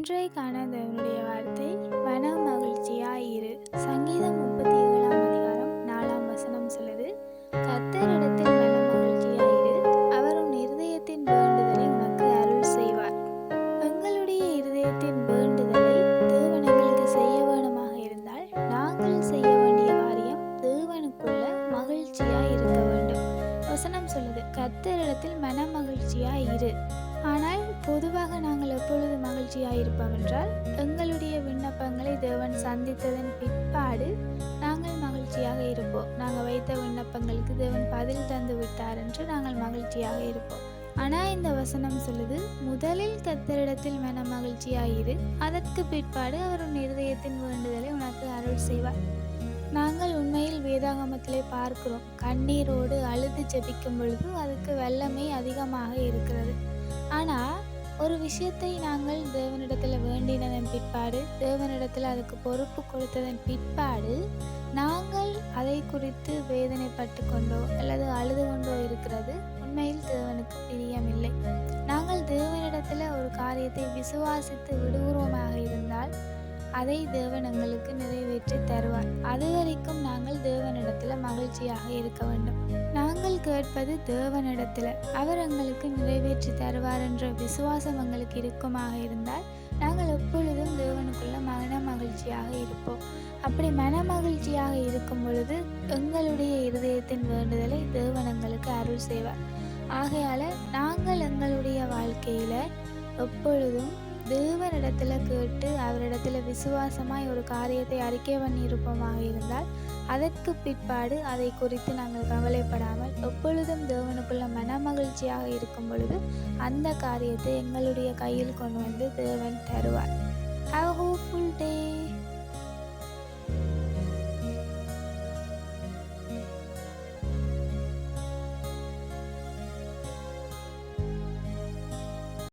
இன்றைக்கான தேவனுடைய வார்த்தை மன மகிழ்ச்சியாயிரு. சங்கீதம் 37ஆம் அதிகாரம் 4ஆம் வசனம் சொல்லுது, கர்த்தரிடத்தில் மன மகிழ்ச்சியாயிரு, அவர் உன் இருதயத்தின் வேண்டுதலை உனக்கு அருள் செய்வார். எங்களுடைய இருதயத்தின் வேண்டுதலை தேவன் எங்களுக்கு செய்ய வேண்டுமாக இருந்தால் நாங்கள் செய்ய வேண்டிய காரியம் தேவனுக்குள்ள மகிழ்ச்சியாய் இருக்க வேண்டும். வசனம் சொல்லுது, கர்த்தரிடத்தில் மன மகிழ்ச்சியாயிரு. ஆனால் பொதுவாக நாங்கள் எப்பொழுது மகிழ்ச்சியாயிருப்போம் என்றால், எங்களுடைய விண்ணப்பங்களை தேவன் சந்தித்ததன் பிற்பாடு நாங்கள் மகிழ்ச்சியாக இருப்போம். நாங்கள் வைத்த விண்ணப்பங்களுக்கு தேவன் பதில் தந்து விட்டார் என்று நாங்கள் மகிழ்ச்சியாக இருப்போம். ஆனால் இந்த வசனம் சொல்லுது, முதலில் கர்த்தரிடத்தில் மன மகிழ்ச்சியாயிரு, அதற்கு பிற்பாடு அவர் உன் இருதயத்தின் வேண்டுதலை உனக்கு அருள் செய்வார். நாங்கள் உண்மையில் வேதாகமத்திலே பார்க்கிறோம், கண்ணீரோடு அழுது ஜெபிக்கும் பொழுது அதுக்கு வல்லமை அதிகமாக இருக்கிறது. ஆனால் ஒரு விஷயத்தை நாங்கள் தேவனிடத்தில் வேண்டினதன் பிற்பாடு, தேவனிடத்தில் அதுக்கு பொறுப்பு கொடுத்ததன் பிற்பாடு நாங்கள் அதை குறித்து வேதனைப்பட்டு கொண்டோ அல்லது அழுது கொண்டோ இருக்கிறது உண்மையில் தேவனுக்கு பிரியமில்லை. நாங்கள் தேவனிடத்தில் ஒரு காரியத்தை விசுவாசித்து விடுகிறோமாக இருந்தால் அதை தேவன் எங்களுக்கு நிறைவேற்றி தருவார். அது வரைக்கும் நாங்கள் தேவனிடத்தில் மகிழ்ச்சியாக இருக்க வேண்டும். நாங்கள் கேட்பது தேவனிடத்தில், அவர் எங்களுக்கு நிறைவேற்றி தருவார் என்ற விசுவாசம் எங்களுக்கு இருக்குமாக இருந்தால் நாங்கள் எப்பொழுதும் தேவனுக்குள்ள மன மகிழ்ச்சியாக இருப்போம். அப்படி மன மகிழ்ச்சியாக இருக்கும் பொழுது எங்களுடைய இருதயத்தின் வேண்டுதலை தேவன் எங்களுக்கு அருள் செய்வார். ஆகையால் நாங்கள் எங்களுடைய வாழ்க்கையில் எப்பொழுதும் தேவனிடத்தில் கேட்டு அவரிடத்தில் விசுவாசமாய் ஒரு காரியத்தை அறிக்கை பண்ணி இருப்போமாக இருந்தால் அதற்கு பிற்பாடு அதை குறித்து நாங்கள் கவலைப்படாமல் எப்பொழுதும் தேவனுக்குள்ள மன மகிழ்ச்சியாக இருக்கும் பொழுது அந்த காரியத்தை எங்களுடைய கையில் கொண்டு வந்து தேவன் தருவார்.